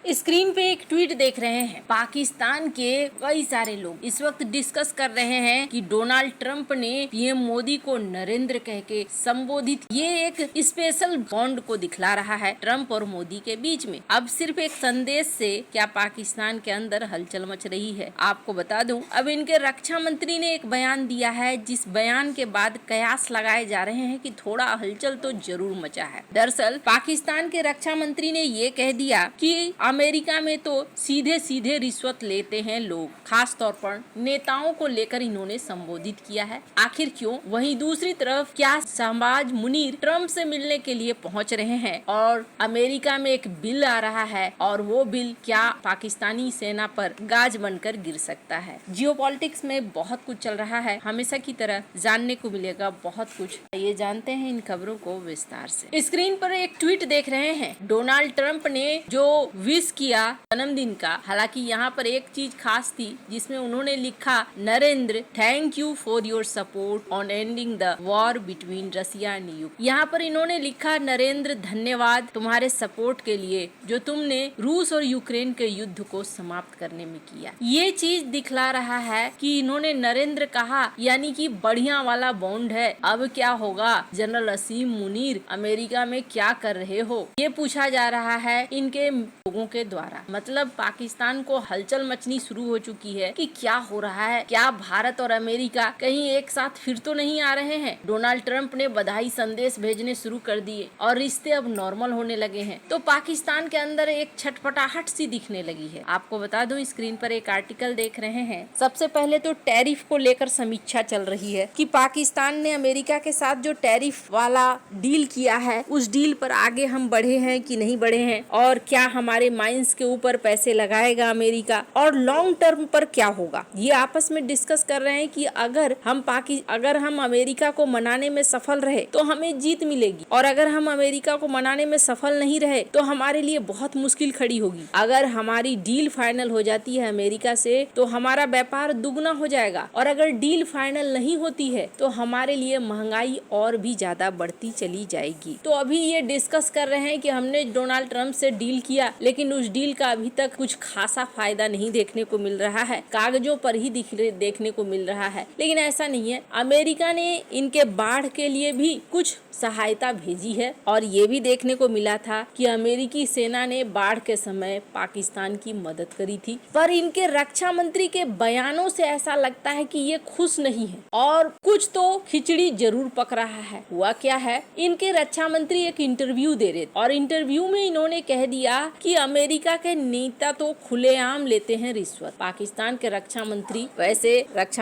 Screen पे एक tweet देख रहे हैं। पाकिस्तान के कई सारे लोग इस वक्त डिस्कस कर रहे हैं कि डोनाल्ड ट्रंप ने पीएम मोदी को नरेंद्र कह के संबोधित, ये एक स्पेशल बॉन्ड को दिखला रहा है ट्रंप और मोदी के बीच में। अब सिर्फ एक संदेश से क्या पाकिस्तान के अंदर हलचल मच रही है। आपको बता दूं, अब इनके रक्षा मंत्री ने एक बयान दिया है, जिस बयान के बाद कयास लगाए जा रहे हैं कि थोड़ा हलचल तो जरूर मचा है। दरअसल पाकिस्तान के रक्षा मंत्री ने ये कह दिया कि अमेरिका में तो सीधे सीधे रिश्वत लेते हैं लोग, खास तौर पर नेताओं को लेकर इन्होंने संबोधित किया है। आखिर क्यों? वहीं दूसरी तरफ क्या शहबाज मुनीर ट्रंप से मिलने के लिए पहुंच रहे हैं और अमेरिका में एक बिल आ रहा है और वो बिल क्या पाकिस्तानी सेना पर गाज बनकर गिर सकता है। जियोपॉलिटिक्स में बहुत कुछ चल रहा है, हमेशा की तरह जानने को मिलेगा बहुत कुछ। ये जानते हैं इन खबरों को विस्तार से। स्क्रीन पर एक ट्वीट देख रहे हैं। डोनाल्ड ट्रंप ने जो विश किया जन्मदिन का, हालांकि यहाँ पर एक चीज खास थी जिसमें उन्होंने लिखा, Narendra thank you for your support on ending the war between Russia and Ukraine. यहाँ पर इन्होंने लिखा, नरेंद्र धन्यवाद तुम्हारे सपोर्ट के लिए जो तुमने रूस और यूक्रेन के युद्ध को समाप्त करने में किया। ये चीज दिखला रहा है कि इन्होंने नरेंद्र कहा, यानी कि बढ़िया वाला बॉन्ड है। अब क्या होगा? जनरल असीम मुनीर अमेरिका में क्या कर रहे हो, ये पूछा जा रहा है इनके लोगों के द्वारा। मतलब पाकिस्तान को हलचल मचनी शुरू हो चुकी है कि क्या हो रहा है, क्या भारत और अमेरिका कहीं एक साथ फिर तो नहीं आ रहे हैं। डोनाल्ड ट्रंप ने बधाई संदेश भेजने शुरू कर दिए और रिश्ते अब नॉर्मल होने लगे हैं। तो पाकिस्तान के अंदर एक छटपटाहट सी दिखने लगी है। आपको बता दूं, स्क्रीन पर एक आर्टिकल देख रहे हैं। सबसे पहले तो टैरिफ को लेकर समीक्षा चल रही है कि पाकिस्तान ने अमेरिका के साथ जो टैरिफ वाला डील किया है, उस डील पर आगे हम बढ़े हैं कि नहीं बढ़े हैं, और क्या हमारे माइंस के ऊपर पैसे लगाएगा अमेरिका, और लॉन्ग टर्म पर क्या होगा। ये आपस में डिस्कस कर रहे हैं कि अगर हम अमेरिका को मनाने में सफल रहे तो हमें जीत मिलेगी, और अगर हम अमेरिका को मनाने में सफल नहीं रहे तो हमारे लिए बहुत मुश्किल खड़ी होगी। अगर हमारी डील फाइनल हो जाती है अमेरिका से तो हमारा व्यापार दुगना हो जाएगा, और अगर डील फाइनल नहीं होती है तो हमारे लिए महंगाई और भी ज्यादा बढ़ती चली जाएगी। तो अभी ये डिस्कस कर रहे हैं कि हमने डोनाल्ड ट्रंप से डील किया, लेकिन उस डील का अभी तक कुछ खासा फायदा नहीं देखने को मिल रहा है, कागजों पर ही देखने को मिल रहा है। लेकिन ऐसा नहीं है, अमेरिका ने इनके बाढ़ के लिए भी कुछ सहायता भेजी है, और ये भी देखने को मिला था कि अमेरिकी सेना ने बाढ़ के समय पाकिस्तान की मदद करी थी। पर इनके रक्षा मंत्री के बयानों से ऐसा लगता है कि ये खुश नहीं है और कुछ तो खिचड़ी जरूर पक रहा है। हुआ क्या है, इनके रक्षा मंत्री एक इंटरव्यू दे रहे और इंटरव्यू में इन्होंने कह दिया कि अमेरिका के नेता तो खुलेआम लेते हैं रिश्वत। पाकिस्तान के रक्षा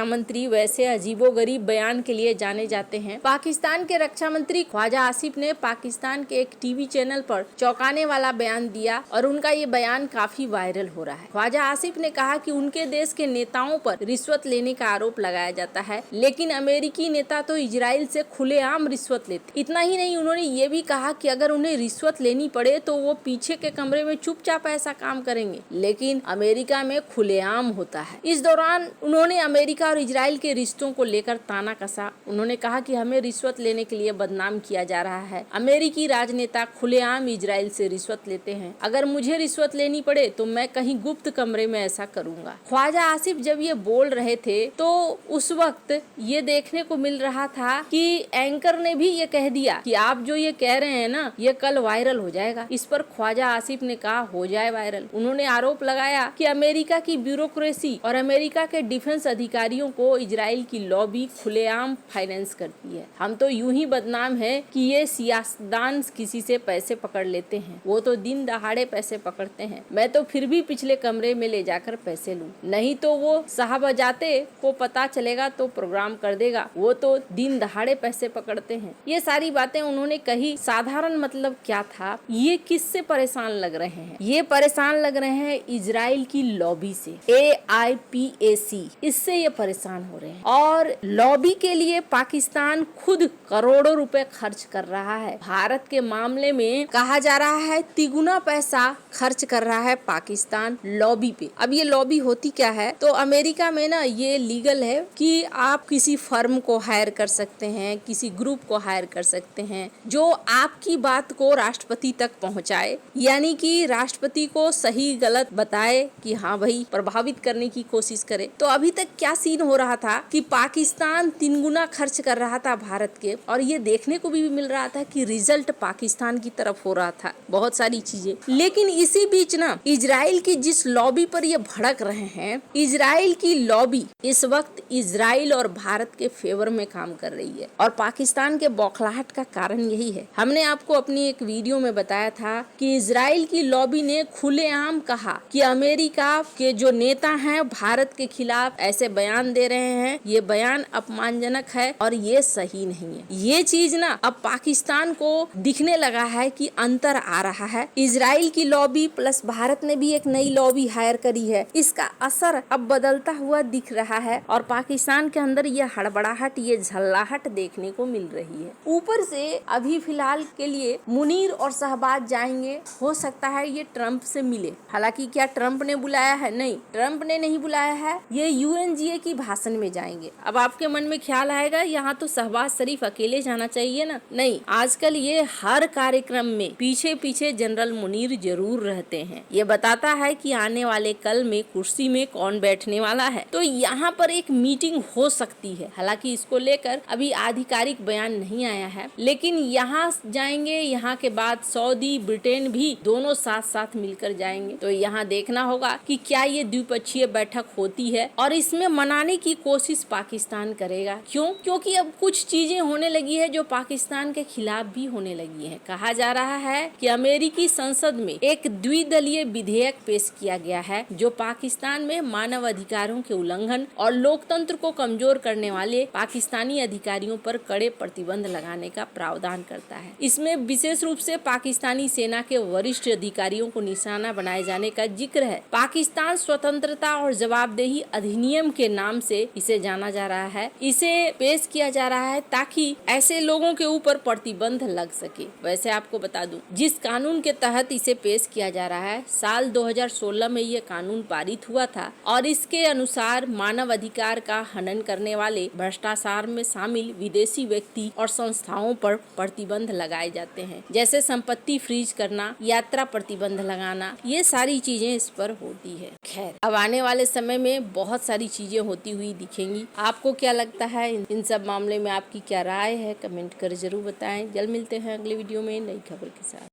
मंत्री वैसे अजीबोगरीब बयान के लिए जाने जाते हैं। पाकिस्तान के रक्षा मंत्री ख्वाजा आसिफ ने पाकिस्तान के एक टीवी चैनल पर चौंकाने वाला बयान दिया और उनका ये बयान काफी वायरल हो रहा है। ख्वाजा आसिफ ने कहा कि उनके देश के नेताओं पर रिश्वत लेने का आरोप लगाया जाता है, लेकिन अमेरिकी नेता तो इजराइल से खुलेआम रिश्वत लेते। इतना ही नहीं, उन्होंने ये भी कहा कि अगर उन्हें रिश्वत लेनी पड़े तो वो पीछे के कमरे में चुपचाप ऐसा काम करेंगे, लेकिन अमेरिका में खुलेआम होता है। इस दौरान उन्होंने अमेरिका और इजराइल के रिश्तों को लेकर ताना कसा। उन्होंने कहा कि हमें रिश्वत लेने के लिए बदनाम किया जा रहा है। अमेरिकी राजनेता खुलेआम इजराइल से रिश्वत लेते हैं। अगर मुझे रिश्वत लेनी पड़े तो मैं कहीं गुप्त कमरे में ऐसा करूंगा। ख्वाजा आसिफ जब ये बोल रहे थे तो उस वक्त ये देखने को मिल रहा था कि एंकर ने भी ये कह दिया कि आप जो ये कह रहे हैं ना, ये कल वायरल हो जाएगा। इस पर ख्वाजा आसिफ ने कहा हो जाए वायरल। उन्होंने आरोप लगाया कि अमेरिका की ब्यूरोक्रेसी और अमेरिका के डिफेंस अधिकारियों को इजराइल की लॉबी खुलेआम फाइनेंस करती है। हम तो यूं ही बदनाम है कि ये सियासतदान किसी से पैसे पकड़ लेते हैं, वो तो दिन दहाड़े पैसे पकड़ते हैं। मैं तो फिर भी पिछले कमरे में ले जाकर पैसे लूं, नहीं तो वो साहबजाते को पता चलेगा तो प्रोग्राम कर देगा। वो तो दिन दहाड़े पैसे पकड़ते हैं। ये सारी बातें उन्होंने कही। साधारण मतलब क्या था, ये किससे परेशान लग रहे हैं? ये परेशान लग रहे हैं इजराइल की लॉबी से, AIPAC, इससे ये परेशान हो रहे हैं। और लॉबी के लिए पाकिस्तान खुद करोड़ों रुपए खर्च कर रहा है। भारत के मामले में कहा जा रहा है तिगुना पैसा खर्च कर रहा है पाकिस्तान लॉबी पे। अब ये लॉबी होती क्या है, तो अमेरिका में ना ये लीगल है कि आप किसी फर्म को हायर कर सकते हैं, किसी ग्रुप को हायर कर सकते हैं जो आपकी बात को राष्ट्रपति तक पहुंचाए, यानी कि राष्ट्रपति को सही गलत बताए कि हाँ भाई प्रभावित करने की कोशिश करे। तो अभी तक क्या सीन हो रहा था कि पाकिस्तान 3 गुना खर्च कर रहा था भारत के, और ये देखने को भी मिल रहा था कि रिजल्ट पाकिस्तान की तरफ हो रहा था बहुत सारी चीजें। लेकिन इसी बीच ना इजराइल की जिस लॉबी पर ये भड़क रहे हैं, इजराइल की लॉबी इस वक्त इजराइल और भारत के फेवर में काम कर रही है, और पाकिस्तान के बौखलाहट का कारण यही है। हमने आपको अपनी एक वीडियो में बताया था कि इजराइल की लॉबी ने खुलेआम कहा कि अमेरिका के जो नेता हैं भारत के खिलाफ ऐसे बयान दे रहे हैं, ये बयान अपमानजनक है और ये सही नहीं है। ये चीज ना अब पाकिस्तान को दिखने लगा है कि अंतर आ रहा है। इजराइल की लॉबी प्लस भारत ने भी एक नई लॉबी हायर करी है, इसका असर अब बदलता हुआ दिख रहा है और पाकिस्तान के अंदर ये हड़बड़ाहट, ये झल्लाहट देखने को मिल रही है। ऊपर से अभी फिलहाल के लिए मुनीर और शहबाज जाएंगे, हो सकता है ये ट्रंप से मिले। हालांकि क्या ट्रंप ने बुलाया है? नहीं, ट्रंप ने नहीं बुलाया है, ये UNGA की भाषण में जाएंगे। अब आपके मन में ख्याल आएगा यहाँ तो शहबाज शरीफ अकेले जाना चाहिए ना? नहीं, आजकल ये हर कार्यक्रम में पीछे पीछे जनरल मुनीर जरूर रहते हैं। ये बताता है कि आने वाले कल में कुर्सी में कौन बैठने वाला है। तो यहाँ पर एक मीटिंग हो सकती है, हालांकि इसको लेकर अभी आधिकारिक बयान नहीं आया है, लेकिन यहाँ जाएंगे। यहाँ के बाद सऊदी, ब्रिटेन भी दोनों साथ साथ मिलकर जाएंगे। तो यहाँ देखना होगा कि क्या ये द्विपक्षीय बैठक होती है और इसमें मनाने की कोशिश पाकिस्तान करेगा। क्यों? क्योंकि अब कुछ चीजें होने लगी है जो पाकिस्तान के खिलाफ भी होने लगी है। कहा जा रहा है कि अमेरिकी संसद में एक द्विदलीय विधेयक पेश किया गया है जो पाकिस्तान में मानव अधिकारों के उल्लंघन और लोकतंत्र को कमजोर करने वाले पाकिस्तानी अधिकारियों पर कड़े प्रतिबंध लगाने का प्रावधान करता है। इसमें विशेष रूप से पाकिस्तानी सेना के वरिष्ठ अधिकारियों को निशाना बनाए जाने का जिक्र है। पाकिस्तान स्वतंत्रता और जवाबदेही अधिनियम के नाम से इसे जाना जा रहा है। इसे पेश किया जा रहा है ताकि ऐसे लोगों के ऊपर प्रतिबंध लग सके। वैसे आपको बता दूं, जिस कानून के तहत इसे पेश किया जा रहा है, साल 2016 में ये कानून पारित हुआ था और इसके अनुसार मानव अधिकार का हनन करने वाले, भ्रष्टाचार में शामिल विदेशी व्यक्ति और संस्थाओं पर प्रतिबंध लगाए जाते हैं, जैसे संपत्ति फ्रीज करना, यात्रा प्रतिबंध लगाना, ये सारी चीजें इस पर होती है। खैर, अब आने वाले समय में बहुत सारी चीजें होती हुई दिखेंगी। आपको क्या लगता है इन सब मामले में? आपकी क्या राय है? कमेंट कर जरूर बताएं। जल्द मिलते हैं अगले वीडियो में नई खबर के साथ।